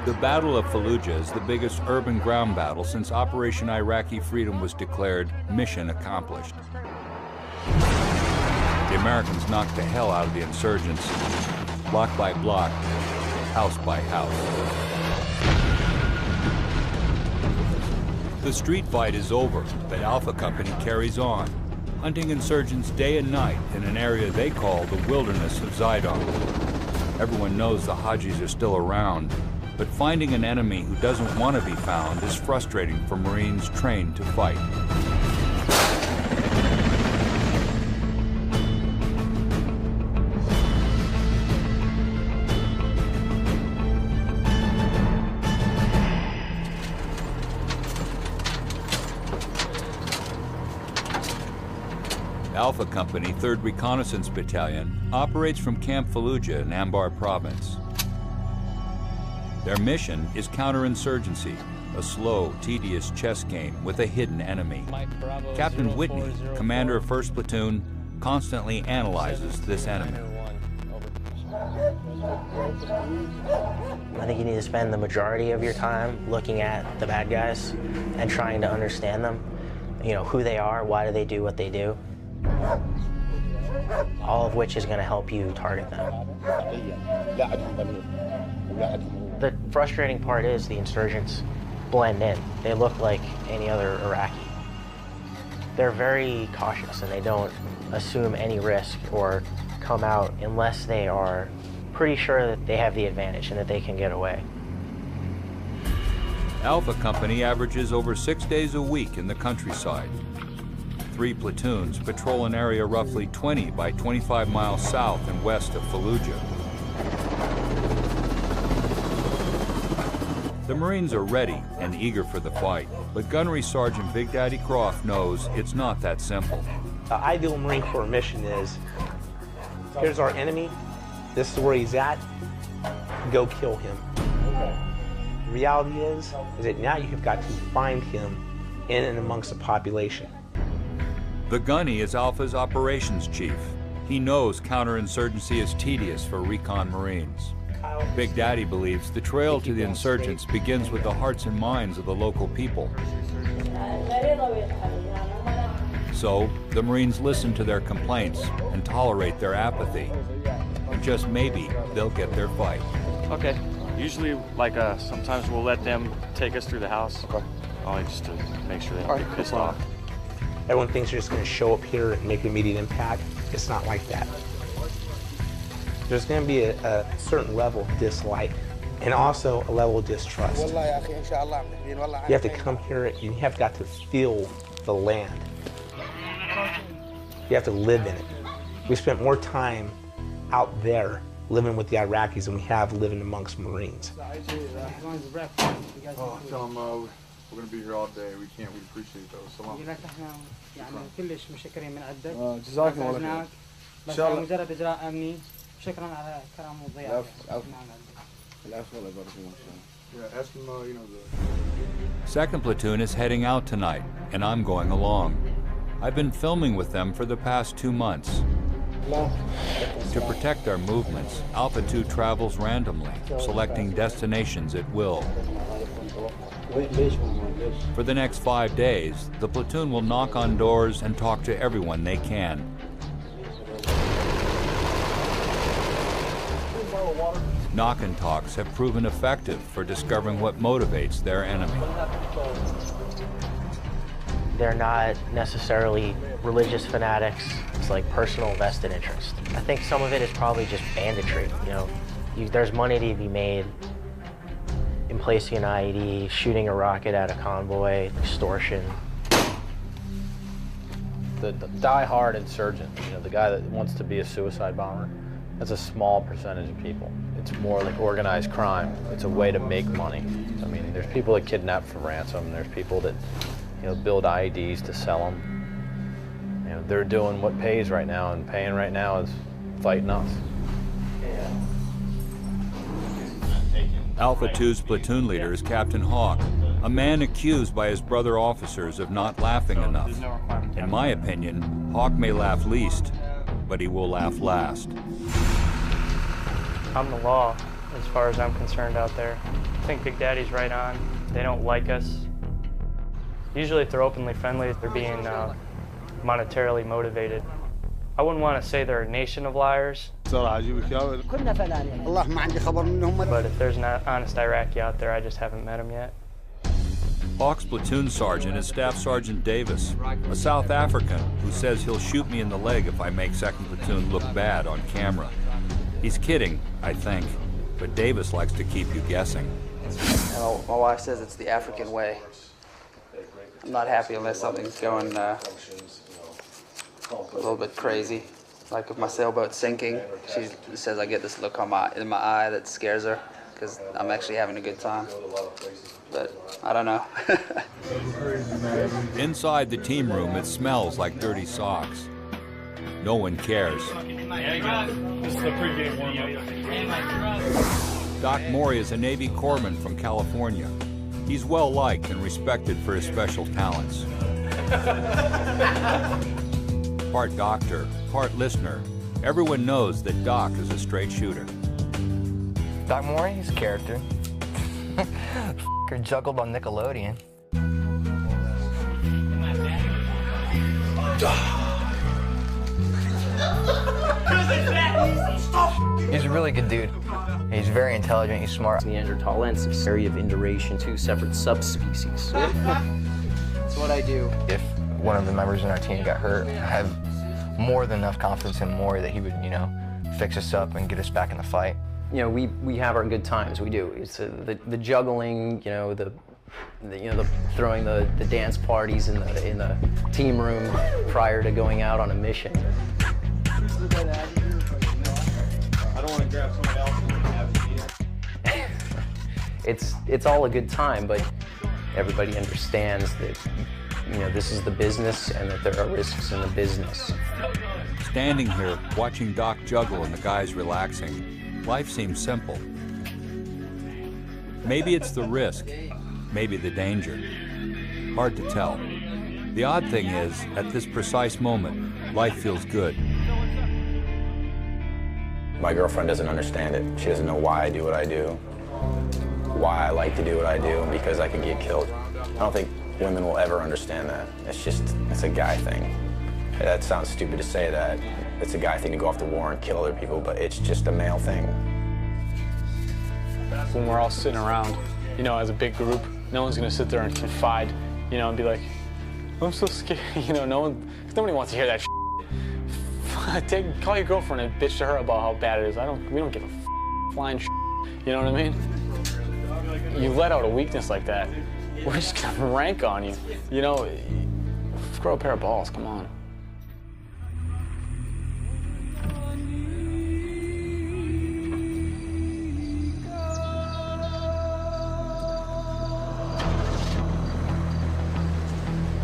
The Battle of Fallujah is the biggest urban ground battle since Operation Iraqi Freedom was declared mission accomplished. The Americans knocked the hell out of the insurgents, block by block, house by house. The street fight is over, but Alpha Company carries on, hunting insurgents day and night in an area they call the wilderness of Zaidon. Everyone knows the Hajis are still around, but finding an enemy who doesn't want to be found is frustrating for Marines trained to fight. Alpha Company, 3rd Reconnaissance Battalion, operates from Camp Fallujah in Anbar Province. Their mission is counterinsurgency, a slow, tedious chess game with a hidden enemy. Captain Whitney, commander of 1st Platoon, constantly analyzes this enemy. I think you need to spend the majority of your time looking at the bad guys and trying to understand them. You know, who they are, why do they do what they do. All of which is going to help you target them. The frustrating part is the insurgents blend in. They look like any other Iraqi. They're very cautious and they don't assume any risk or come out unless they are pretty sure that they have the advantage and that they can get away. Alpha Company averages over 6 days a week in the countryside. 3 platoons patrol an area roughly 20 by 25 miles south and west of Fallujah. The Marines are ready and eager for the fight, but Gunnery Sergeant Big Daddy Croft knows it's not that simple. The ideal Marine Corps mission is, here's our enemy, this is where he's at, go kill him. The reality is that now you've got to find him in and amongst the population. The Gunny is Alpha's operations chief. He knows counterinsurgency is tedious for recon Marines. Big Daddy believes the trail to the insurgents begins with the hearts and minds of the local people. So, the Marines listen to their complaints and tolerate their apathy. And just maybe, they'll get their fight. Okay. Usually, sometimes we'll let them take us through the house. Only just to make sure they don't get pissed off. Everyone thinks you're just going to show up here and make an immediate impact. It's not like that. There's going to be a certain level of dislike and also a level of distrust. You have to come here and you have got to feel the land. You have to live in it. We spent more time out there living with the Iraqis than we have living amongst Marines. Tell them we're going to be here all day. We appreciate those. Second Platoon is heading out tonight, and I'm going along. I've been filming with them for the past 2 months. To protect our movements, Alpha 2 travels randomly, selecting destinations at will. For the next 5 days, the platoon will knock on doors and talk to everyone they can. Knock and talks have proven effective for discovering what motivates their enemy. They're not necessarily religious fanatics. It's like personal vested interest. I think some of it is probably just banditry. You know, there's money to be made in placing an IED, shooting a rocket at a convoy, extortion. The die-hard insurgent, the guy that wants to be a suicide bomber, that's a small percentage of people. It's more like organized crime. It's a way to make money. I mean, there's people that kidnap for ransom. There's people that, build IEDs to sell them. They're doing what pays right now, and paying right now is fighting us. Alpha 2's platoon leader is Captain Hawk, a man accused by his brother officers of not laughing enough. In my opinion, Hawk may laugh least, but he will laugh last. I'm the law, as far as I'm concerned out there. I think Big Daddy's right on. They don't like us. Usually if they're openly friendly, they're being monetarily motivated. I wouldn't want to say they're a nation of liars, but if there's an honest Iraqi out there, I just haven't met him yet. Hawk's platoon sergeant is Staff Sergeant Davis, a South African who says he'll shoot me in the leg if I make 2nd Platoon look bad on camera. He's kidding, I think, but Davis likes to keep you guessing. My wife says it's the African way. I'm not happy unless something's going a little bit crazy. Like if my sailboat's sinking, she says I get this look in my eye that scares her because I'm actually having a good time. But I don't know. Inside the team room, it smells like dirty socks. No one cares. This is the pregame warm-up. Doc Maury is a Navy corpsman from California. He's well-liked and respected for his special talents. Part doctor, part listener, everyone knows that Doc is a straight shooter. Doc Maury, he's a character. Juggled on Nickelodeon. He's a really good dude. He's very intelligent, he's smart. Neanderthal area of induration, 2 separate subspecies. That's what I do. If one of the members in our team got hurt, I have more than enough confidence in Maury that he would, fix us up and get us back in the fight. We have our good times. We do. It's the juggling, the throwing the dance parties in the team room prior to going out on a mission. I don't want to grab someone else and have it. It's all a good time, but everybody understands that this is the business and that there are risks in the business. Standing here, watching Doc juggle and the guys relaxing, life seems simple. Maybe it's the risk, maybe the danger. Hard to tell. The odd thing is, at this precise moment, life feels good. My girlfriend doesn't understand it. She doesn't know why I do what I do, why I like to do what I do, because I could get killed. I don't think women will ever understand that. It's a guy thing. That sounds stupid to say that. It's a guy thing to go off to war and kill other people, but it's just a male thing. When we're all sitting around, as a big group, no one's gonna sit there and confide, and be like, I'm so scared, nobody wants to hear that shit. Call your girlfriend and bitch to her about how bad it is. We don't give a flying shit, you know what I mean? You let out a weakness like that, we're just gonna rank on you, Throw a pair of balls, come on.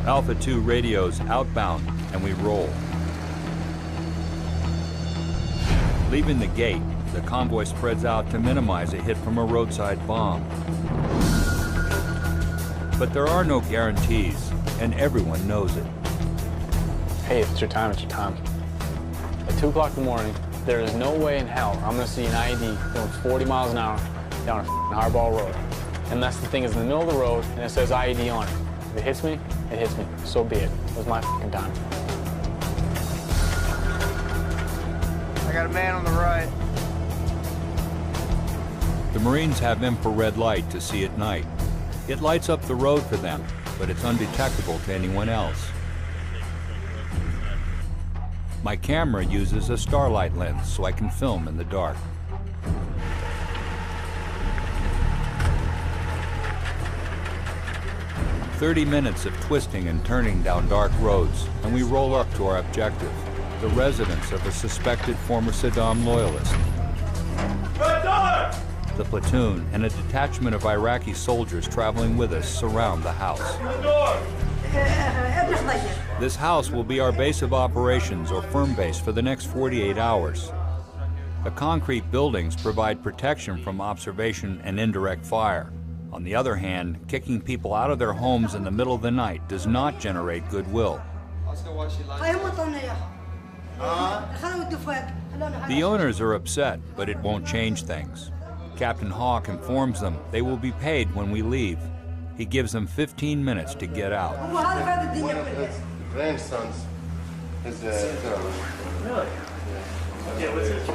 Alpha 2 radios outbound, and we roll. Leaving the gate, the convoy spreads out to minimize a hit from a roadside bomb. But there are no guarantees, and everyone knows it. Hey, if it's your time, it's your time. At 2 o'clock in the morning, there is no way in hell I'm gonna see an IED going 40 miles an hour down a hardball road. Unless the thing is in the middle of the road and it says IED on it. If it hits me, it hits me. So be it. It was my time. I got a man on the right. The Marines have infrared light to see at night. It lights up the road for them, but it's undetectable to anyone else. My camera uses a starlight lens so I can film in the dark. "30 minutes of twisting and turning down dark roads, and we roll up to our objective, the residence of a suspected former Saddam loyalist. The platoon and a detachment of Iraqi soldiers traveling with us surround the house. This house will be our base of operations or firm base for the next 48 hours. The concrete buildings provide protection from observation and indirect fire. On the other hand, kicking people out of their homes in the middle of the night does not generate goodwill. The owners are upset, but it won't change things. Captain Hawk informs them they will be paid when we leave. He gives them 15 minutes to get out. Reconnaissance is Really? Yeah, what's it?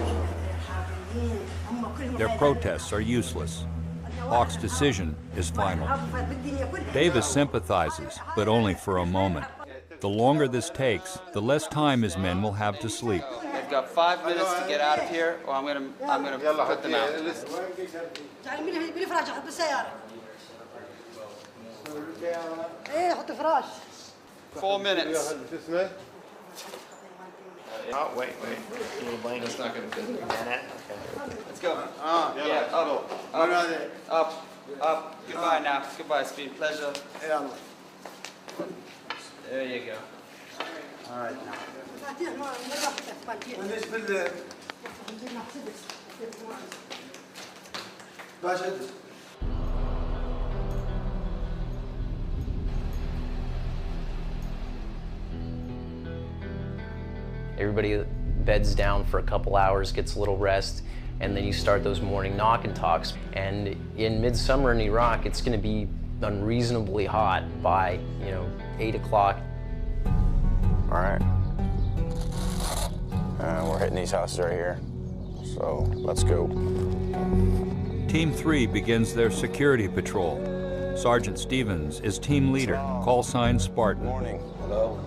Their protests are useless. Hawk's decision is final. Davis sympathizes, but only for a moment. The longer this takes, the less time his men will have to sleep. They've got 5 minutes to get out of here, or I'm gonna put them out. 4 minutes. Oh, wait. Little blanket. That's not gonna fit. Okay. Let's go. Up. Goodbye now. Goodbye, Speed. Pleasure. There you go. All right now. Everybody beds down for a couple hours, gets a little rest, and then you start those morning knock and talks. And in midsummer in Iraq, it's going to be unreasonably hot by, 8 o'clock. All right. We're hitting these houses right here. So let's go. Team 3 begins their security patrol. Sergeant Stevens is team leader, call sign Spartan. Morning. Hello.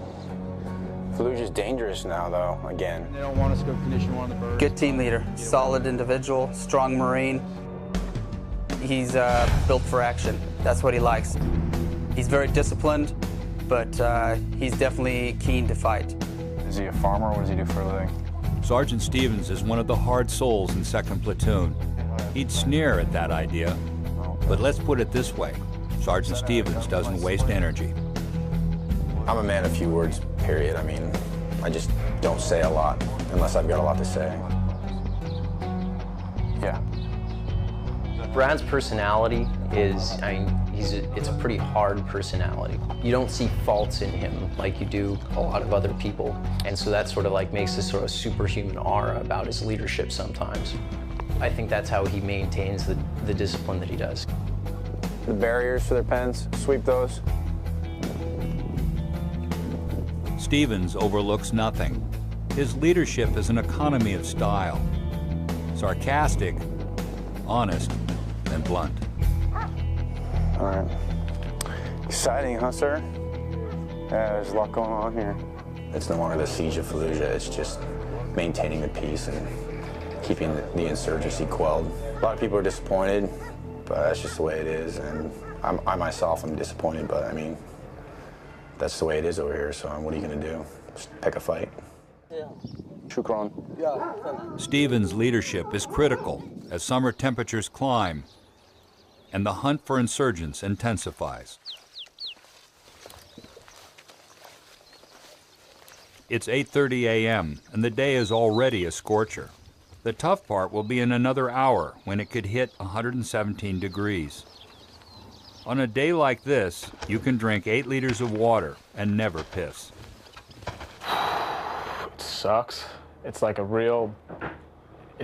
Fallujah's dangerous now, though, again. They don't want us to go condition one of the birds. Good team leader, solid individual, strong Marine. He's built for action. That's what he likes. He's very disciplined, but he's definitely keen to fight. Is he a farmer? What does he do for a living? Sergeant Stevens is one of the hard souls in 2nd Platoon. He'd sneer at that idea, but let's put it this way. Sergeant Stevens doesn't waste energy. I'm a man of few words, period. I mean, I just don't say a lot unless I've got a lot to say. Yeah. Brad's personality is, it's a pretty hard personality. You don't see faults in him like you do a lot of other people. And so that sort of like makes this sort of superhuman aura about his leadership sometimes. I think that's how he maintains the discipline that he does. The barriers for their pens, sweep those. Stevens overlooks nothing. His leadership is an economy of style. Sarcastic, honest, and blunt. All right. Exciting, huh, sir? Yeah, there's a lot going on here. It's no longer the siege of Fallujah, it's just maintaining the peace and keeping the insurgency quelled. A lot of people are disappointed, but that's just the way it is, and I myself am disappointed, but I mean, that's the way it is over here, so what are you gonna do? Just pick a fight? Yeah. Shukran. Stevens' leadership is critical as summer temperatures climb and the hunt for insurgents intensifies. It's 8:30 a.m. and the day is already a scorcher. The tough part will be in another hour when it could hit 117 degrees. On a day like this, you can drink 8 liters of water and never piss. It sucks. It's like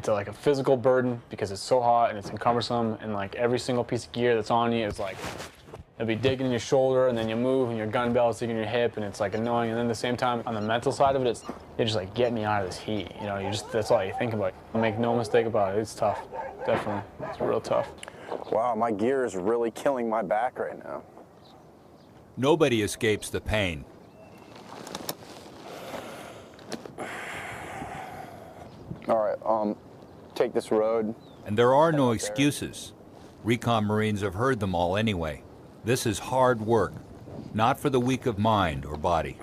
like a physical burden because it's so hot and it's cumbersome, and like every single piece of gear that's on you is like, it'll be digging in your shoulder, and then you move and your gun belt's digging in your hip, and it's like annoying. And then at the same time, on the mental side of it, you're just like, get me out of this heat. That's all you think about. Make no mistake about it, it's tough. Definitely, it's real tough. Wow, my gear is really killing my back right now. Nobody escapes the pain. All right, take this road. And there are no excuses. Recon Marines have heard them all anyway. This is hard work, not for the weak of mind or body.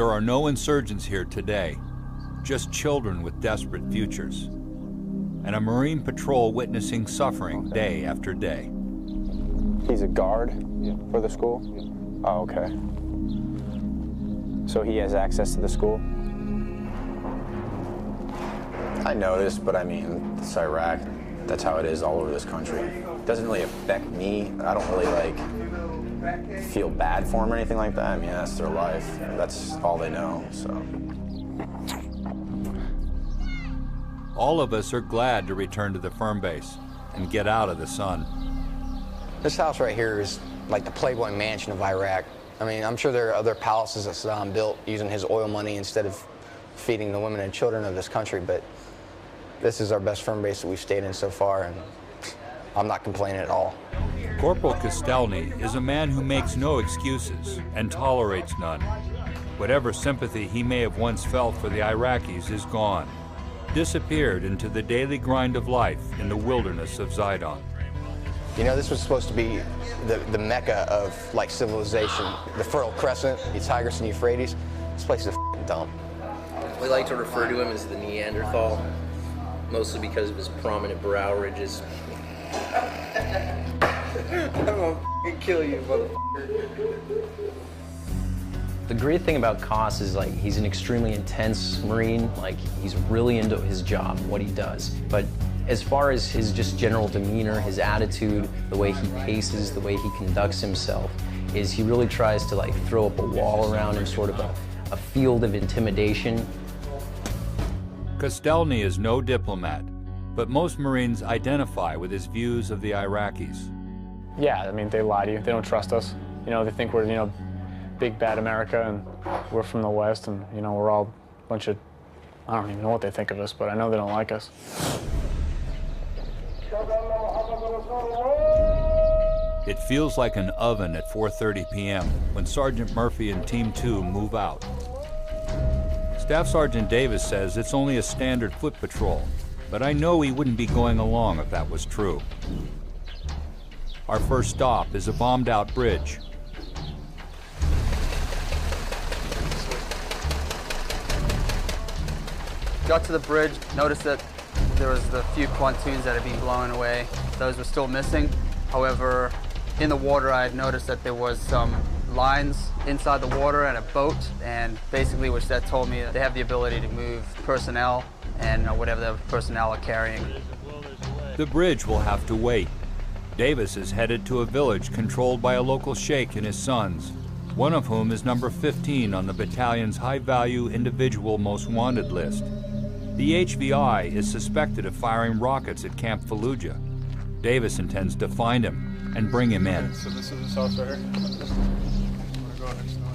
there are no insurgents here today, just children with desperate futures, and a Marine patrol witnessing suffering day after day. He's a guard for the school? Oh, okay. So he has access to the school? I noticed, but I mean, it's Iraq. That's how it is all over this country. It doesn't really affect me. I don't really feel bad for them or anything like that. I mean, that's their life. That's all they know, so. All of us are glad to return to the firm base and get out of the sun. This house right here is like the Playboy Mansion of Iraq. I mean, I'm sure there are other palaces that Saddam built using his oil money instead of feeding the women and children of this country, but this is our best firm base that we've stayed in so far, and I'm not complaining at all. Corporal Kostelny is a man who makes no excuses and tolerates none. Whatever sympathy he may have once felt for the Iraqis is gone, disappeared into the daily grind of life in the wilderness of Zaidon. You know, this was supposed to be the mecca of like civilization. The Fertile Crescent, the Tigris and Euphrates. This place is a f***ing dump. We like to refer to him as the Neanderthal, mostly because of his prominent brow ridges. I'm gonna f***ing kill you, motherfucker. The great thing about Koss is like he's an extremely intense Marine. Like he's really into his job, what he does. But as far as his just general demeanor, his attitude, the way he paces, the way he conducts himself, is he really tries to like throw up a wall around him, sort of a field of intimidation. Kostelny is no diplomat, but most Marines identify with his views of the Iraqis. Yeah, I mean, they lie to you. They don't trust us. You know, they think we're, you know, big bad America, and we're from the West, and, you know, we're all a bunch of, I don't even know what they think of us, but I know they don't like us. It feels like an oven at 4:30 p.m. when Sergeant Murphy and Team 2 move out. Staff Sergeant Davis says it's only a standard foot patrol, but I know he wouldn't be going along if that was true. Our first stop is a bombed-out bridge. Got to the bridge, noticed that there was the few pontoons that had been blown away. Those were still missing. However, in the water, I had noticed that there was some lines inside the water and a boat, and basically which that told me that they have the ability to move personnel and whatever the personnel are carrying. The bridge will have to wait. Davis is headed to a village controlled by a local sheikh and his sons, one of whom is number 15 on the battalion's high-value individual most wanted list. The HVI is suspected of firing rockets at Camp Fallujah. Davis intends to find him and bring him in. So this is his house right here?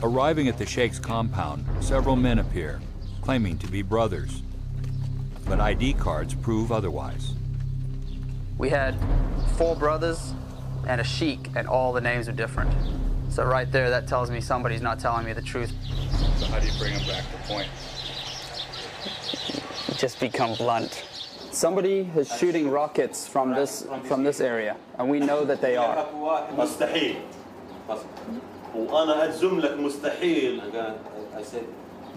Arriving at the sheikh's compound, several men appear, claiming to be brothers. But ID cards prove otherwise. We had 4 brothers and a sheik, and all the names are different. So right there, that tells me somebody's not telling me the truth. So how do you bring him back to point? Just become blunt. Somebody is shooting rockets from this area, and we know that they are. مستحيل. وأنا أجزم لك مستحيل. I said.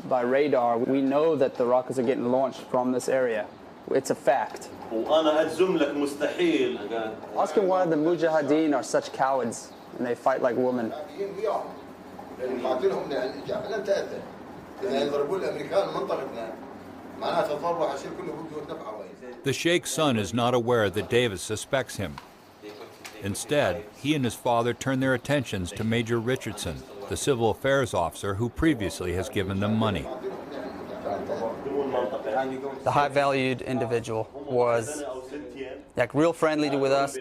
By radar, we know that the rockets are getting launched from this area. It's a fact. وأنا أجزم لك مستحيل. Ask him why the Mujahideen are such cowards and they fight like women. The sheikh's son is not aware that Davis suspects him. Instead, he and his father turn their attentions to Major Richardson, the civil affairs officer who previously has given them money. The high-valued individual was like real friendly with us,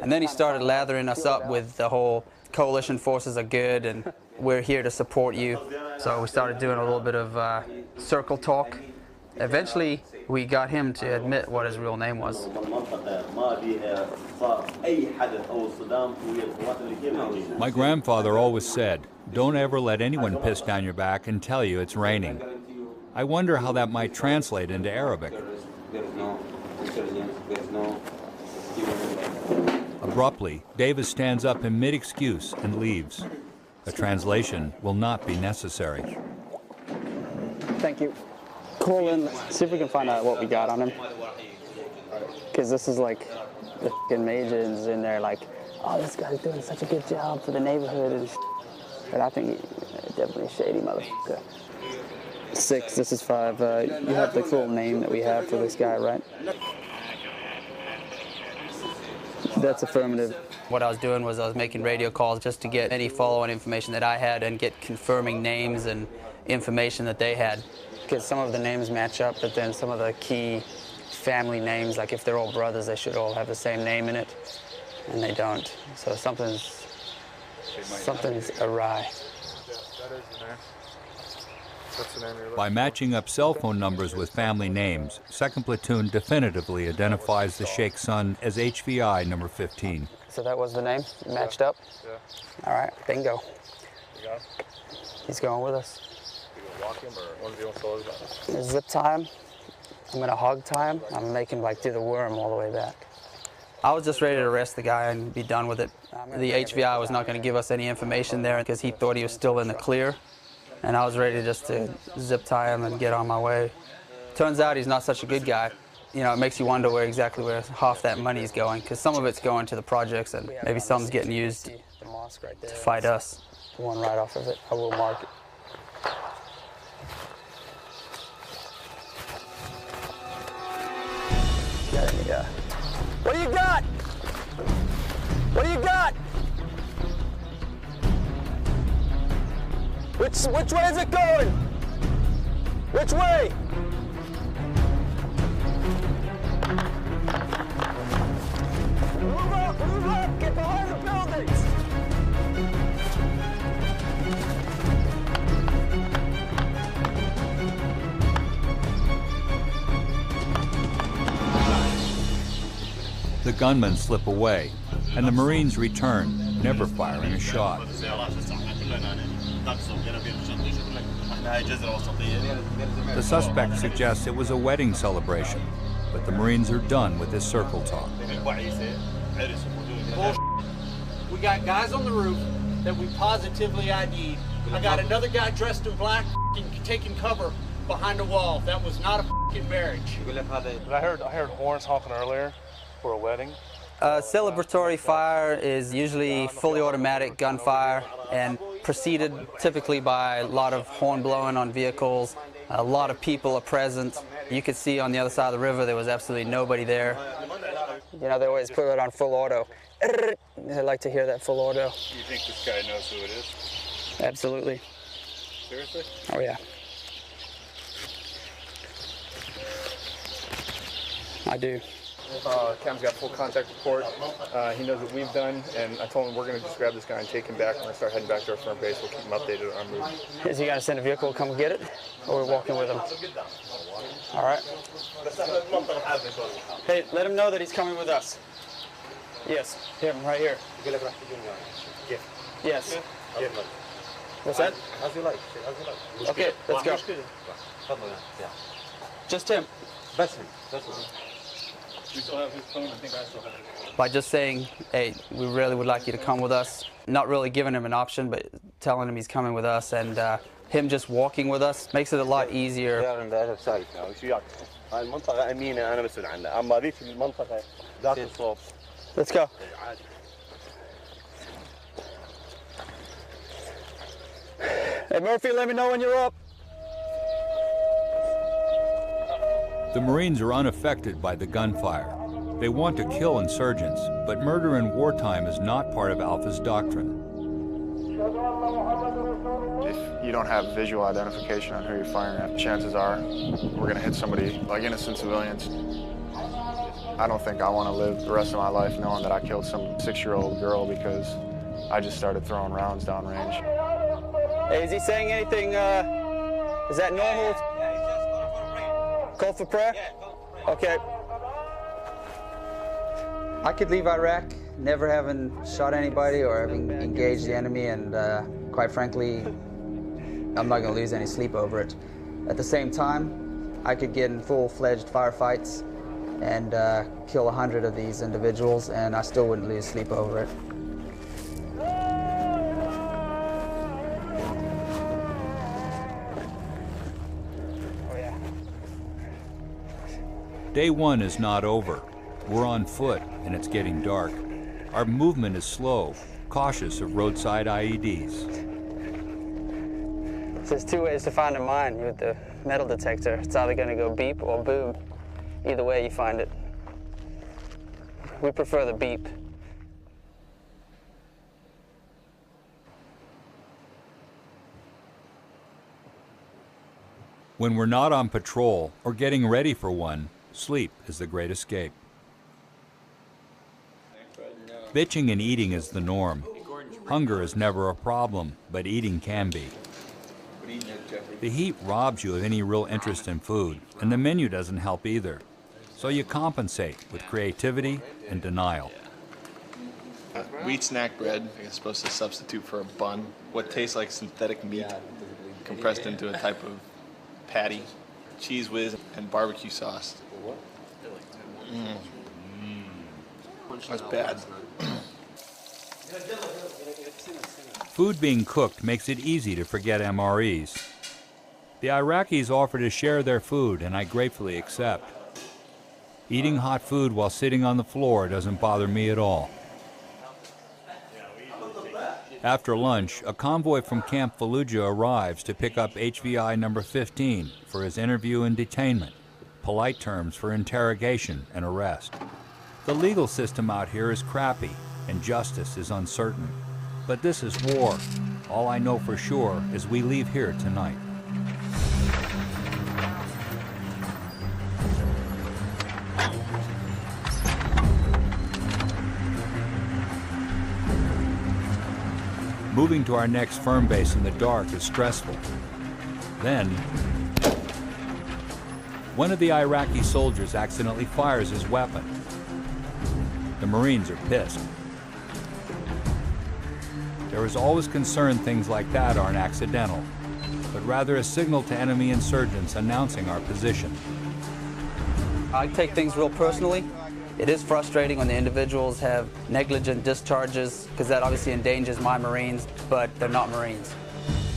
and then he started lathering us up with the whole coalition forces are good and we're here to support you. So we started doing a little bit of circle talk. Eventually, we got him to admit what his real name was. My grandfather always said, "Don't ever let anyone piss down your back and tell you it's raining." I wonder how that might translate into Arabic. Abruptly, Davis stands up in mid-excuse and leaves. A translation will not be necessary. Thank you. Call in, see if we can find out what we got on him. Because this is like the f***ing majors in there like, oh, this guy's doing such a good job for the neighborhood and but I think he's definitely a shady motherfucker. 6, this is 5. You have the full name that we have for this guy, right? That's affirmative. What I was doing was I was making radio calls just to get any follow-on information that I had and get confirming names and information that they had. Because some of the names match up, but then some of the key family names, like if they're all brothers, they should all have the same name in it, and they don't. So something's awry. By matching up cell phone numbers with family names, 2nd Platoon definitively identifies the Sheikh's son as HVI number 15. So that was the name? Matched up? Yeah. All right, bingo. You got him? He's going with us. You gonna walk him or one of you want to follow him? Zip tie him. I'm gonna hog tie him. I'm making like do the worm all the way back. I was just ready to arrest the guy and be done with it. The HVI was not going to give us any information there because he thought he was still in the clear. And I was ready just to zip tie him and get on my way. Turns out he's not such a good guy. You know, it makes you wonder where exactly where half that money is going, because some of it's going to the projects and maybe some's getting used to fight us. The one right off of it, I will mark it. Got any, what do you got? What do you got? Which way is it going? Which way? Move up, get behind the buildings. The gunmen slip away, and the Marines return, never firing a shot. The suspect suggests it was a wedding celebration, but the Marines are done with this circle talk. We got guys on the roof that we positively ID'd. I got another guy dressed in black taking cover behind a wall. That was not a marriage. I heard horns honking earlier for a wedding. Celebratory fire is usually fully automatic gunfire and preceded typically by a lot of horn blowing on vehicles. A lot of people are present. You could see on the other side of the river there was absolutely nobody there. You know, they always put it on full auto. They like to hear that full auto. You think this guy knows who it is? Absolutely. Seriously? Oh, yeah. I do. Cam's got full contact report. He knows what we've done, and I told him we're going to just grab this guy and take him back. We're going to start heading back to our front base. We'll keep him updated on our move. Is he going to send a vehicle to come get it, or we're walking with him? All right. Hey, let him know that he's coming with us. Yes, him right here. Yes. What's that? As you like. Okay, let's go. Just him. That's him. You still have his phone? I think I still have it. By just saying, hey, we really would like you to come with us. Not really giving him an option, but telling him he's coming with us, and him just walking with us makes it a lot easier. Let's go. Hey, Murphy, let me know when you're up. The Marines are unaffected by the gunfire. They want to kill insurgents, but murder in wartime is not part of Alpha's doctrine. If you don't have visual identification on who you're firing at, chances are we're going to hit somebody, like innocent civilians. I don't think I want to live the rest of my life knowing that I killed some 6-year-old girl because I just started throwing rounds downrange. Hey, is he saying anything, is that normal? Call for prayer? Okay. I could leave Iraq never having shot anybody or having engaged the enemy, and quite frankly, I'm not going to lose any sleep over it. At the same time, I could get in full-fledged firefights and kill 100 of these individuals, and I still wouldn't lose sleep over it. Day one is not over. We're on foot, and it's getting dark. Our movement is slow, cautious of roadside IEDs. There's two ways to find a mine with the metal detector. It's either going to go beep or boom. Either way you find it. We prefer the beep. When we're not on patrol or getting ready for one, sleep is the great escape. Bitching and eating is the norm. Hunger is never a problem, but eating can be. The heat robs you of any real interest in food, and the menu doesn't help either. So you compensate with creativity and denial. Wheat snack bread is supposed to substitute for a bun. What tastes like synthetic meat compressed into a type of patty, cheese whiz, and barbecue sauce. That's bad. Food being cooked makes it easy to forget MREs. The Iraqis offer to share their food, and I gratefully accept. Eating hot food while sitting on the floor doesn't bother me at all. After lunch, a convoy from Camp Fallujah arrives to pick up HVI number 15 for his interview and detainment, polite terms for interrogation and arrest. The legal system out here is crappy, and justice is uncertain. But this is war. All I know for sure is we leave here tonight. Moving to our next firm base in the dark is stressful. Then, one of the Iraqi soldiers accidentally fires his weapon. The Marines are pissed. There is always concern things like that aren't accidental, but rather a signal to enemy insurgents announcing our position. I take things real personally. It is frustrating when the individuals have negligent discharges, because that obviously endangers my Marines, but they're not Marines.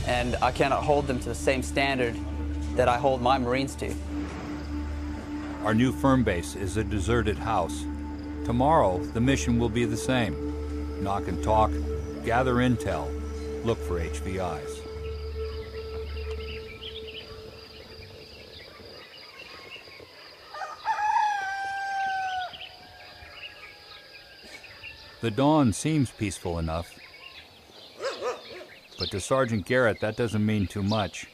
And I cannot hold them to the same standard that I hold my Marines to. Our new firm base is a deserted house. Tomorrow, the mission will be the same. Knock and talk, gather intel, look for HVIs. The dawn seems peaceful enough, but to Sergeant Garrett, that doesn't mean too much.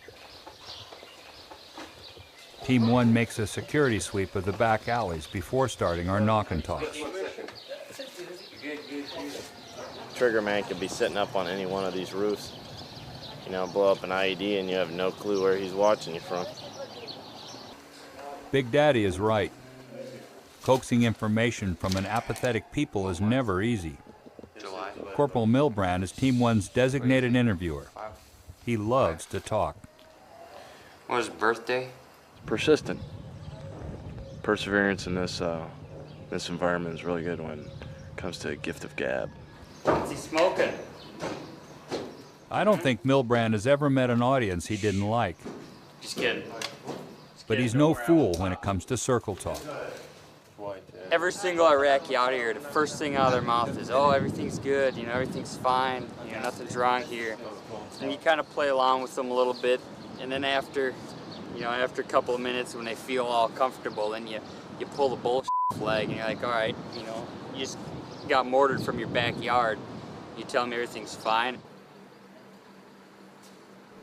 Team 1 makes a security sweep of the back alleys before starting our knock and talks. Trigger man could be sitting up on any one of these roofs, you know, blow up an IED and you have no clue where he's watching you from. Big Daddy is right. Coaxing information from an apathetic people is never easy. Corporal Milbrand is Team 1's designated interviewer. He loves to talk. What was his birthday? Persistent. Perseverance in this environment is really good when it comes to a gift of gab. What's he smoking? I don't think Milbrand has ever met an audience he didn't like. Just kidding. But he's no fool when it comes to circle talk. Every single Iraqi out here, the first thing out of their mouth is, oh, everything's good, you know, everything's fine, you know, nothing's wrong here. And you kind of play along with them a little bit, and then after a couple of minutes when they feel all comfortable, then you pull the bullshit flag and you're like, all right, you know, you just got mortared from your backyard. You tell them everything's fine.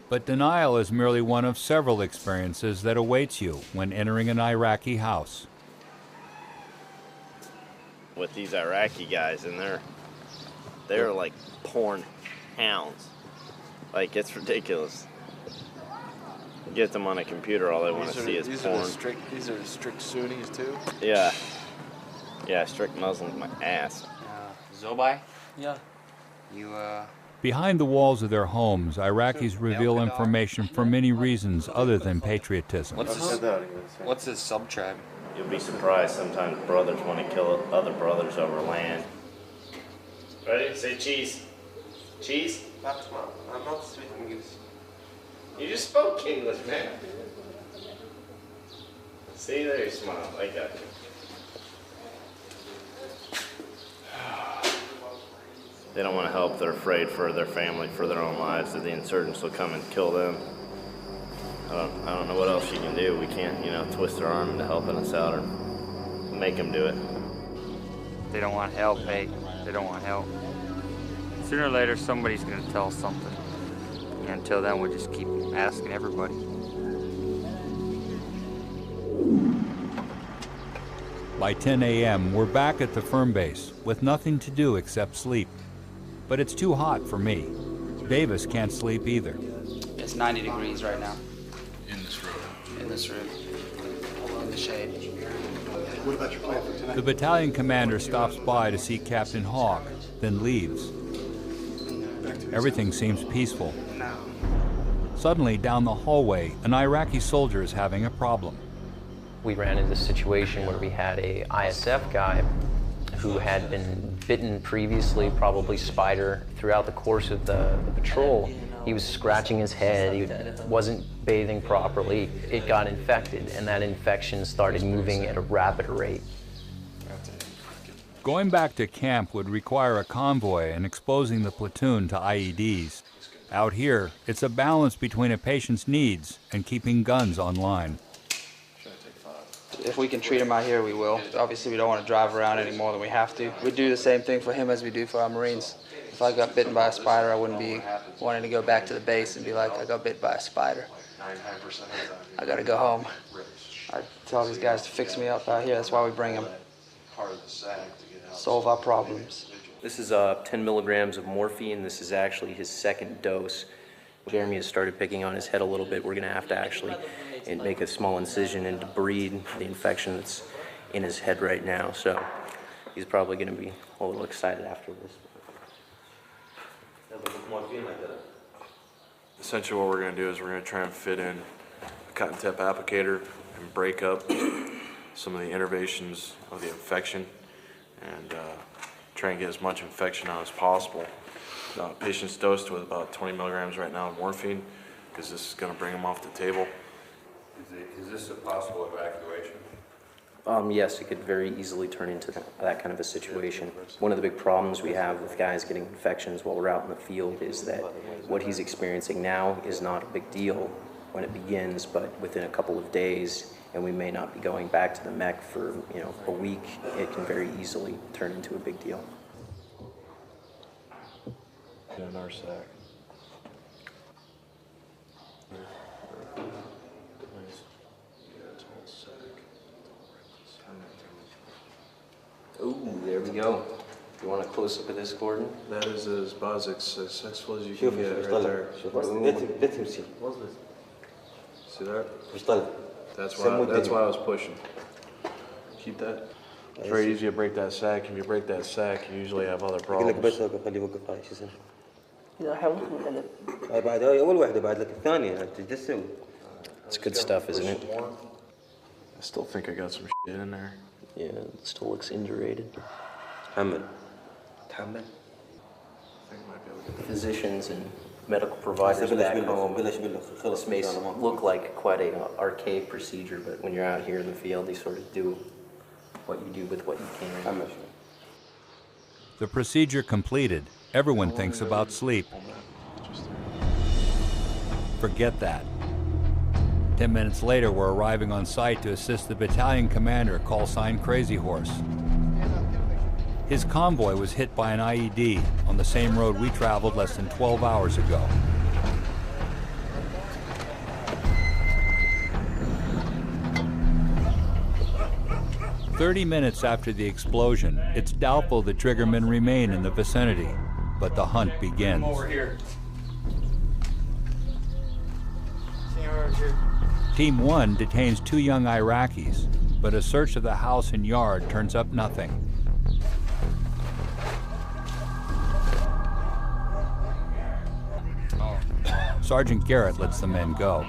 But denial is merely one of several experiences that awaits you when entering an Iraqi house. With these Iraqi guys, and they're like porn hounds. Like, it's ridiculous. Get them on a computer, all they want to see is porn. These are strict Sunnis too? Yeah. Yeah, strict Muslims, my ass. Zobai? Yeah. You, Behind the walls of their homes, Iraqis reveal information for many reasons other than patriotism. What's his sub-tribe? You'll be surprised sometimes brothers want to kill other brothers over land. Ready? Say cheese. Cheese? I'm not speaking English. You just spoke English, man. See, there you smile. I got you. They don't want to help. They're afraid for their family, for their own lives, that the insurgents will come and kill them. I don't know what else you can do. We can't, you know, twist their arm into helping us out or make them do it. They don't want help, hey. They don't want help. Sooner or later, somebody's going to tell us something. And until then, we'll just keep asking everybody. By 10 a.m., we're back at the firm base with nothing to do except sleep. But it's too hot for me. Davis can't sleep either. It's 90 degrees right now. In this room. In this room. In the shade. What about your plan for tonight? The battalion commander stops by to see Captain Hawk, then leaves. Everything seems peaceful. Suddenly, down the hallway, an Iraqi soldier is having a problem. We ran into a situation where we had a ISF guy who had been bitten previously, probably spider, throughout the course of the patrol. He was scratching his head, he wasn't bathing properly. It got infected, and that infection started moving at a rapid rate. Going back to camp would require a convoy and exposing the platoon to IEDs. Out here, it's a balance between a patient's needs and keeping guns online. If we can treat him out here, we will. Obviously, we don't want to drive around any more than we have to. We do the same thing for him as we do for our Marines. If I got bitten by a spider, I wouldn't be wanting to go back to the base and be like, I got bit by a spider. I got to go home. I tell these guys to fix me up out here. That's why we bring them. Solve our problems. This is 10 milligrams of morphine. This is actually his second dose. Jeremy has started picking on his head a little bit. We're going to have to actually make a small incision and debride the infection that's in his head right now. So he's probably going to be a little excited after this. Essentially what we're going to do is we're going to try and fit in a cotton tip applicator and break up some of the innervations of the infection and try and get as much infection out as possible. Patient's dosed with about 20 milligrams right now of morphine because this is going to bring him off the table. Is this a possible evacuation? Yes, it could very easily turn into that kind of a situation. One of the big problems we have with guys getting infections while we're out in the field is that what he's experiencing now is not a big deal when it begins, but within a couple of days, and we may not be going back to the mech for a week, it can very easily turn into a big deal. In our sack. Ooh, there we go. You want a close-up of this, Gordon? That is as successful as you can get right there. Let him see. See that? That's why I was pushing. Keep that. It's very easy to break that sack. If you break that sack, you usually have other problems. It's good stuff, isn't it? I still think I got some shit in there. Yeah, it still looks indurated. Physicians and medical providers back home, this may look like quite an archaic procedure, but when you're out here in the field, you sort of do what you do with what you can. The procedure completed, everyone thinks about sleep. Forget that. 10 minutes later, we're arriving on site to assist the battalion commander, call sign Crazy Horse. His convoy was hit by an IED on the same road we traveled less than 12 hours ago. "30 minutes after the explosion, it's doubtful the triggermen remain in the vicinity, but the hunt begins. Over here. Team 1 detains 2 young Iraqis, but a search of the house and yard turns up nothing. Sergeant Garrett lets the men go.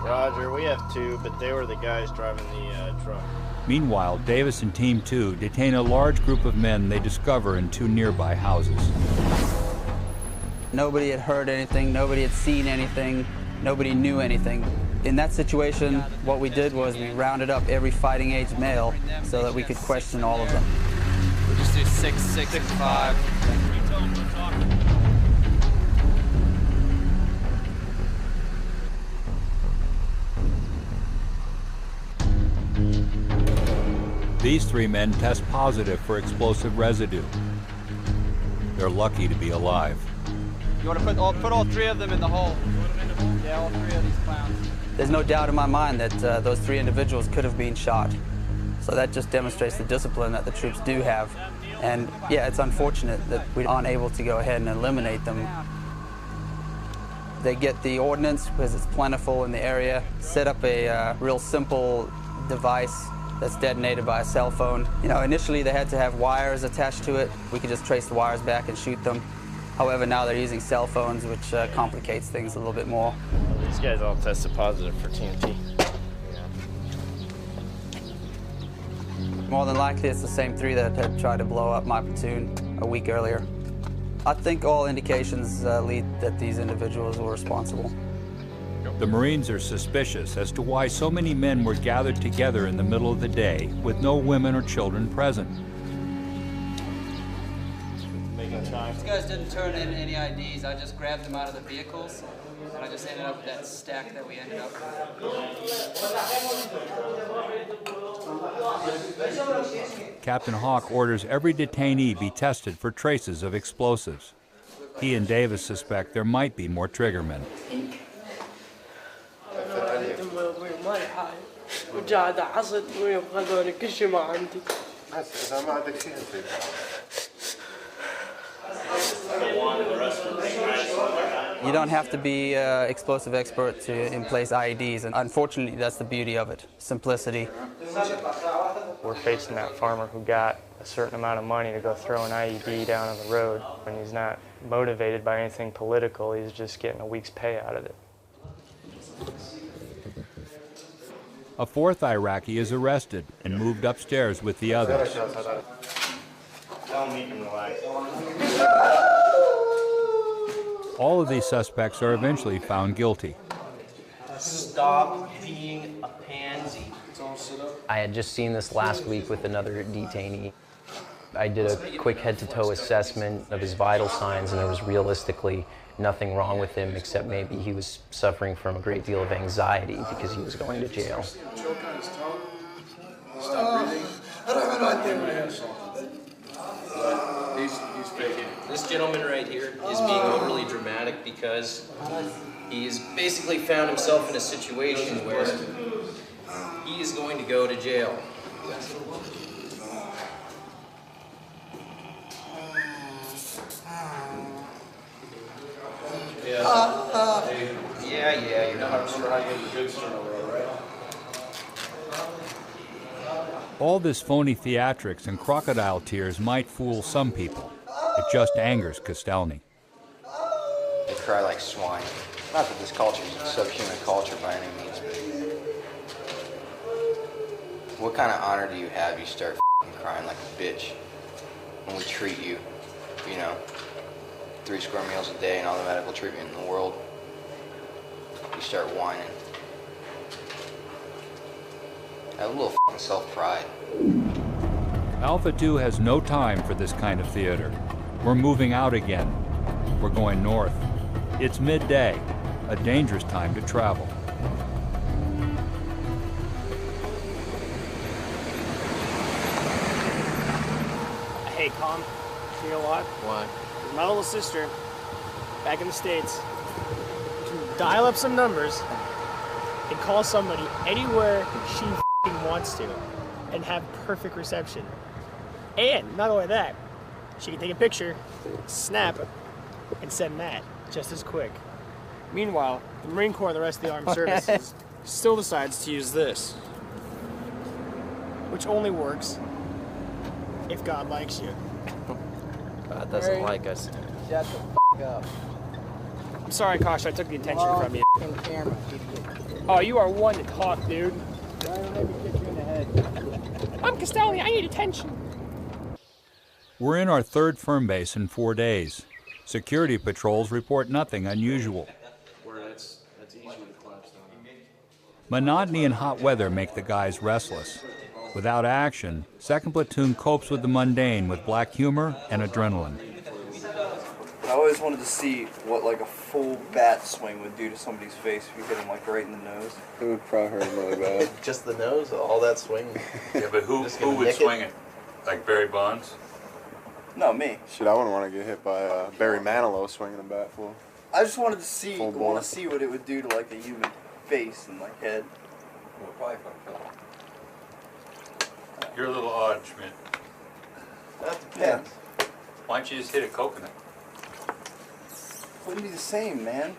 Roger, we have 2, but they were the guys driving the truck. Meanwhile, Davis and Team 2 detain a large group of men they discover in 2 nearby houses. Nobody had heard anything, nobody had seen anything, nobody knew anything. In that situation, what we did was we rounded up every fighting age male so that we could question all of them. We'll just do 6, 6, and 5. These 3 men test positive for explosive residue. They're lucky to be alive. You want to put all 3 of them in the hole? Yeah, all 3 of these clowns. There's no doubt in my mind that those 3 individuals could have been shot. So that just demonstrates the discipline that the troops do have. And yeah, it's unfortunate that we aren't able to go ahead and eliminate them. They get the ordnance because it's plentiful in the area, set up a real simple device that's detonated by a cell phone. You know, initially they had to have wires attached to it. We could just trace the wires back and shoot them. However, now they're using cell phones, which complicates things a little bit more. These guys all tested positive for TNT. More than likely, it's the same 3 that had tried to blow up my platoon a week earlier. I think all indications lead that these individuals were responsible. The Marines are suspicious as to why so many men were gathered together in the middle of the day with no women or children present. These guys didn't turn in any IDs. I just grabbed them out of the vehicles, and I just ended up with that stack that we ended up with. Captain Hawk orders every detainee be tested for traces of explosives. He and Davis suspect there might be more triggermen. You don't have to be an explosive expert to in place IEDs, and unfortunately that's the beauty of it, simplicity. We're facing that farmer who got a certain amount of money to go throw an IED down on the road, and he's not motivated by anything political, he's just getting a week's pay out of it. A 4th Iraqi is arrested and moved upstairs with the others. All of these suspects are eventually found guilty. Stop being a pansy. I had just seen this last week with another detainee. I did a quick head-to-toe assessment of his vital signs, and there was realistically nothing wrong with him except maybe he was suffering from a great deal of anxiety because he was going to jail. He's faking. This gentleman right here is being overly dramatic because he's basically found himself in a situation where he is going to go to jail. Yeah, you're not sure how you get the goods turned over, right? All this phony theatrics and crocodile tears might fool some people. It just angers Kostelny. They cry like swine. Not that this culture is a subhuman culture by any means, but what kind of honor do you have you start crying like a bitch when we treat you, you know, 3 square meals a day and all the medical treatment in the world? You start whining. Have a little self-pride. Alpha 2 has no time for this kind of theater. We're moving out again. We're going north. It's midday, a dangerous time to travel. Hey, Con, you know what? Why? My little sister, back in the States, can dial up some numbers and call somebody anywhere she wants to and have perfect reception. And not only that, she can take a picture, snap, and send that just as quick. Meanwhile, the Marine Corps and the rest of the armed services still decides to use this, which only works if God likes you. God doesn't like us. Shut the up. I'm sorry, Kosh, I took the attention from you. Oh, you are one to talk, dude. I'm Kostelny, I need attention. We're in our 3rd firm base in 4 days. Security patrols report nothing unusual. Where that's easy to collapse down. Monotony and hot weather make the guys restless. Without action, 2nd Platoon copes with the mundane with black humor and adrenaline. I always wanted to see what like a full bat swing would do to somebody's face if you hit them like right in the nose. It would probably hurt really bad. Just the nose, all that swing. Yeah, but who would swing it? Like Barry Bonds? No, me. Shit, I wouldn't want to get hit by Barry Manilow swinging a bat full. I just wanted to see, Full bore. see what it would do to like a human face and like head. You're a little odd, Schmidt. That depends. Why don't you just hit a coconut? Wouldn't be the same, man.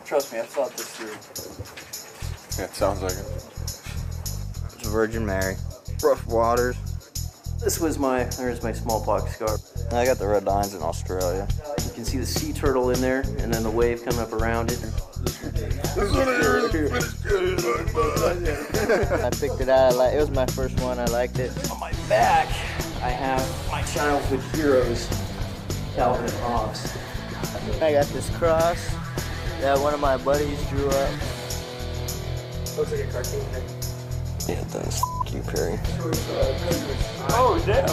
Trust me, I thought this through. Yeah, it sounds like it. It's Virgin Mary. Rough waters. There's my smallpox scar. I got the red lines in Australia. You can see the sea turtle in there, and then the wave coming up around it. I picked it out. It was my first one. I liked it. On my back, I have my childhood heroes, Calvin and Hobbes. I got this cross that one of my buddies drew up. Looks like a cartoon head. Yeah, it does. F*** you, Perry. Oh, damn.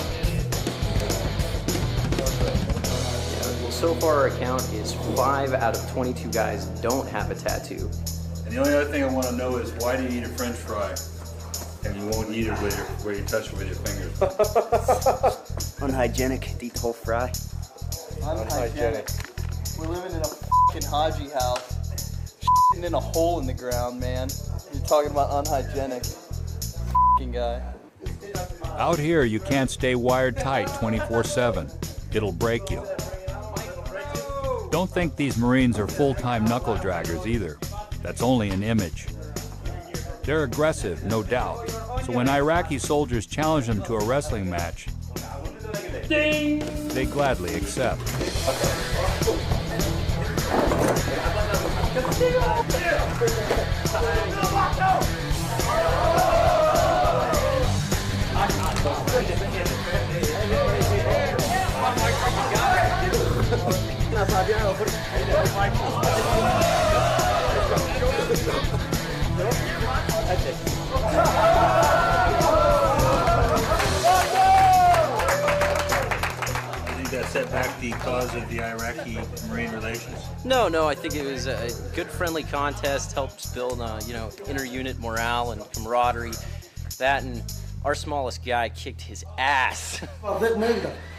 Well, so far our count is 5 out of 22 guys don't have a tattoo. And the only other thing I want to know is why do you eat a French fry and you won't eat it where you touch it with your fingers? Unhygienic to eat the whole fry. Unhygienic. We're living in a fucking Haji house. Shitting in a hole in the ground, man. You're talking about unhygienic. Fucking guy. Out here, you can't stay wired tight 24/7. It'll break you. Don't think these Marines are full-time knuckle draggers either. That's only an image. They're aggressive, no doubt. So when Iraqi soldiers challenge them to a wrestling match, they gladly accept. That set back the cause of the Iraqi-Marine relations? No, I think it was a good, friendly contest, helped build, inter-unit morale and camaraderie. That and our smallest guy kicked his ass.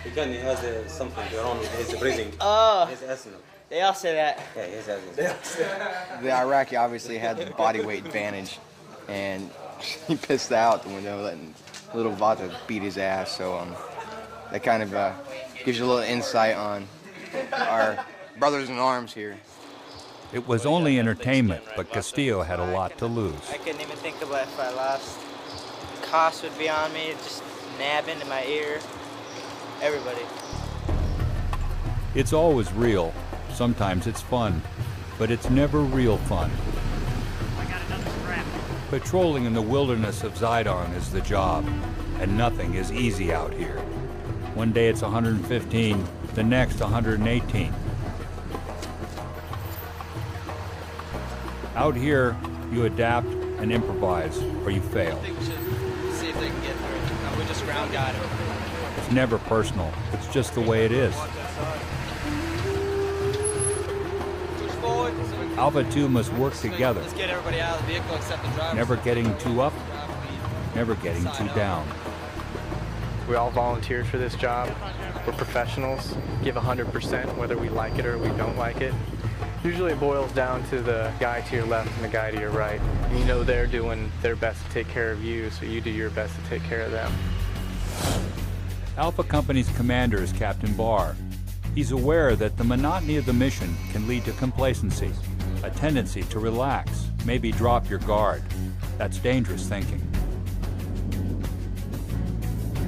Because he has something wrong with his breathing. His asthma. They all say that. Yeah, his asthma. The Iraqi obviously had the body weight advantage, and he pissed out when they were letting little Vata beat his ass. So that kind of gives you a little insight on our brothers in arms here. It was only entertainment, but Castillo had a lot to lose. I couldn't even think about if I lost. The cost would be on me, just nabbing in my ear. Everybody. It's always real. Sometimes it's fun, but it's never real fun. Patrolling in the wilderness of Zaidon is the job, and nothing is easy out here. One day it's 115, the next 118. Out here, you adapt and improvise, or you fail. I think we should see if they can get through. No, we just ground guide them. It's never personal. It's just the way it is. Alpha 2 must work together. Let's get everybody out of the vehicle except the driver. Never getting too up, never getting too down. We all volunteered for this job. We're professionals, give 100% whether we like it or we don't like it. Usually it boils down to the guy to your left and the guy to your right. You know they're doing their best to take care of you, so you do your best to take care of them. Alpha Company's commander is Captain Barr. He's aware that the monotony of the mission can lead to complacency, a tendency to relax, maybe drop your guard. That's dangerous thinking.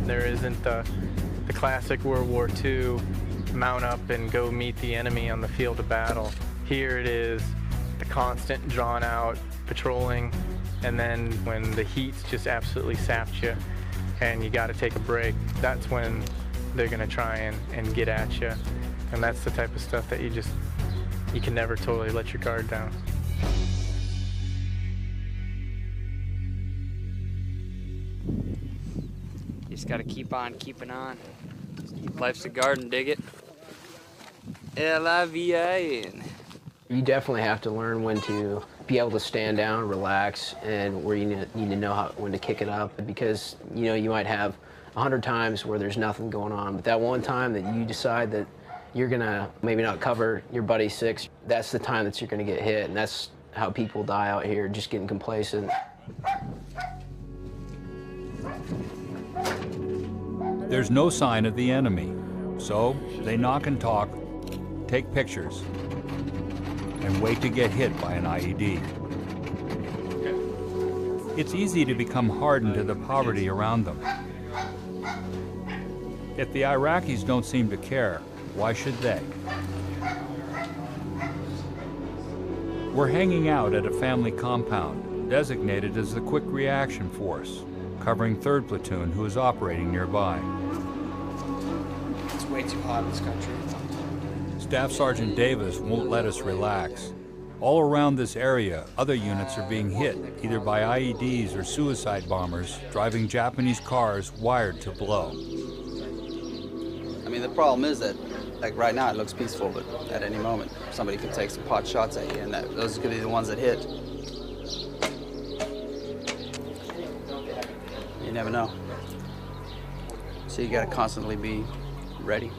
There isn't the classic World War II mount up and go meet the enemy on the field of battle. Here it is the constant drawn out patrolling, and then when the heat's just absolutely sapped you and you got to take a break, that's when they're going to try and get at you. And that's the type of stuff that you just you can never totally let your guard down. You just gotta keep on keeping on. Life's a garden, dig it. L-I-V-I-N. You definitely have to learn when to be able to stand down, relax, and where you need to know when to kick it up, because you might have 100 times where there's nothing going on, but that one time that you decide that you're gonna maybe not cover your buddy's 6, that's the time that you're gonna get hit, and that's how people die out here, just getting complacent. There's no sign of the enemy, so they knock and talk, take pictures, and wait to get hit by an IED. It's easy to become hardened to the poverty around them. If the Iraqis don't seem to care, why should they? We're hanging out at a family compound, designated as the Quick Reaction Force, covering 3rd Platoon, who is operating nearby. It's way too hot in this country. Staff Sergeant Davis won't let us relax. All around this area, other units are being hit, either by IEDs or suicide bombers, driving Japanese cars wired to blow. I mean, the problem is that, like right now, it looks peaceful, but at any moment, somebody could take some pot shots at you, and those could be the ones that hit. You never know. So you gotta constantly be ready.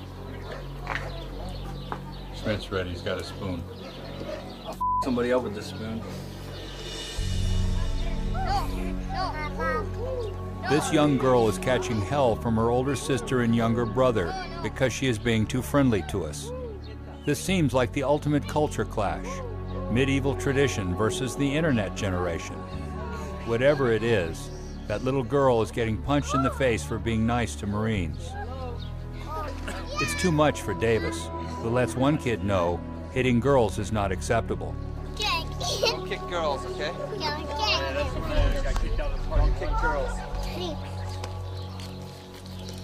Schmidt's ready, he's got a spoon. I'll somebody up with this spoon. This young girl is catching hell from her older sister and younger brother because she is being too friendly to us. This seems like the ultimate culture clash. Medieval tradition versus the internet generation. Whatever it is, that little girl is getting punched in the face for being nice to Marines. It's too much for Davis, who lets one kid know hitting girls is not acceptable. Don't kick girls, okay? Don't kick girls.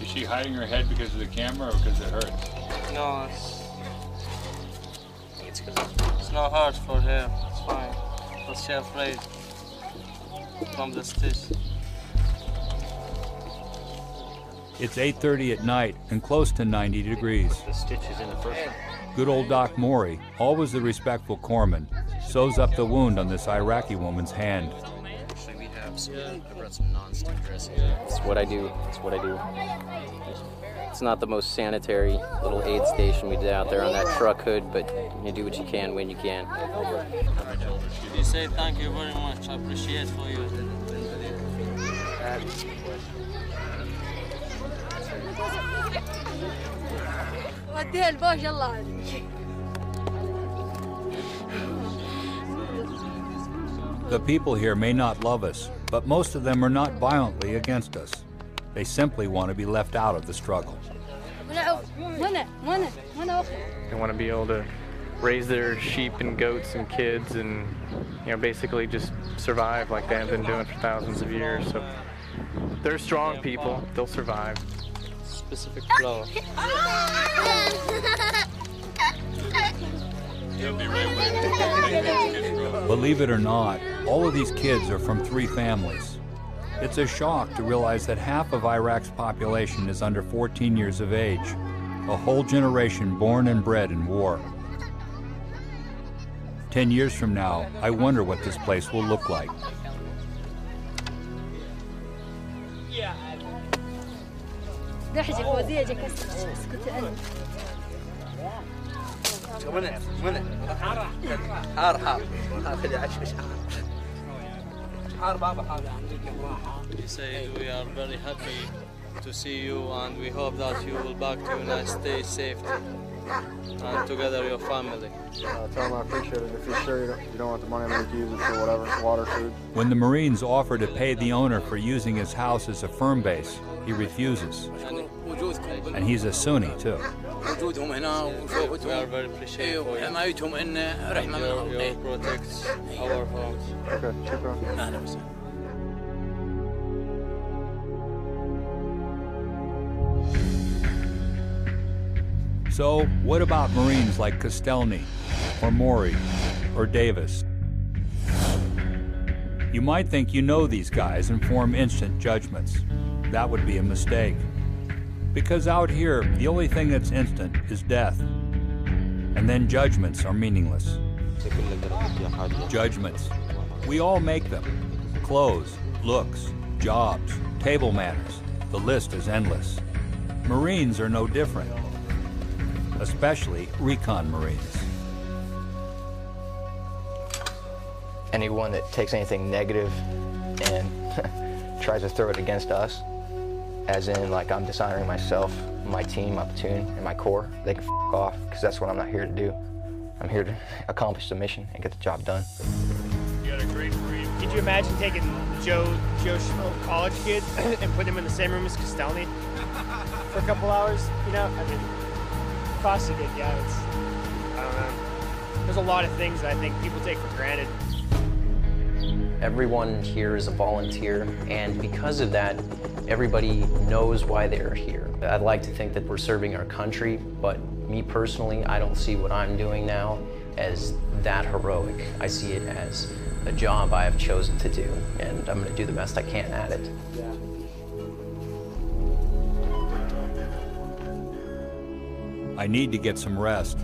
Is she hiding her head because of the camera or because it hurts? No, it's not hard for her. It's fine. But she's afraid from the stitch. It's 8:30 at night and close to 90 degrees. The stitches in the first one. Good old Doc Maury, always the respectful corpsman, sews up the wound on this Iraqi woman's hand. Actually, we have some, I brought some non-stick dressing. It's what I do. It's what I do. It's not the most sanitary little aid station we did out there on that truck hood, but you do what you can when you can. You say thank you very much. I appreciate for you. وديها الباش يلا. The people here may not love us, but most of them are not violently against us. They simply want to be left out of the struggle. They want to be able to raise their sheep and goats and kids and, basically just survive like they have been doing for thousands of years. So they're strong people. They'll survive. Specific flower. Believe it or not, all of these kids are from 3 families. It's a shock to realize that half of Iraq's population is under 14 years of age, a whole generation born and bred in war. 10 years from now, I wonder what this place will look like. We say we are very happy to see you, and we hope that you will back to the United States safely and together your family. Tell them I appreciate it. If you're sure you don't want the money, I'm going to use it for whatever, water, food. When the Marines offer to pay the owner for using his house as a firm base, he refuses. And he's a Sunni, too. We are very appreciative for you. You protect our homes. Okay, shukran. So, what about Marines like Kostelny, or Maury, or Davis. You might think you know these guys and form instant judgments. That would be a mistake. Because out here, the only thing that's instant is death. And then judgments are meaningless. Judgments. We all make them. Clothes, looks, jobs, table manners. The list is endless. Marines are no different. Especially recon Marines. Anyone that takes anything negative and tries to throw it against us, as in like I'm dishonoring myself, my team, my platoon, and my corps, they can f off, because that's what I'm not here to do. I'm here to accomplish the mission and get the job done. You got a great Marine. Could you imagine taking Joe Schmo, college kid, and putting him in the same room as Castelny for a couple hours? You know, I mean, Costa's a good guy. I don't know. There's a lot of things that I think people take for granted. Everyone here is a volunteer, and because of that, everybody knows why they're here. I'd like to think that we're serving our country, but me personally, I don't see what I'm doing now as that heroic. I see it as a job I have chosen to do, and I'm going to do the best I can at it. I need to get some rest.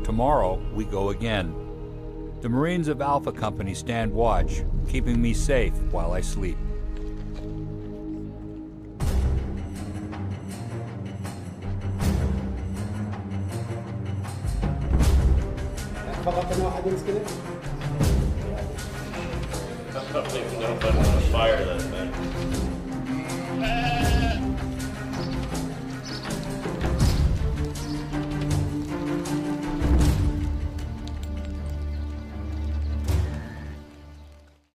Tomorrow, we go again. The Marines of Alpha Company stand watch, keeping me safe while I sleep. Nobody on fire that thing.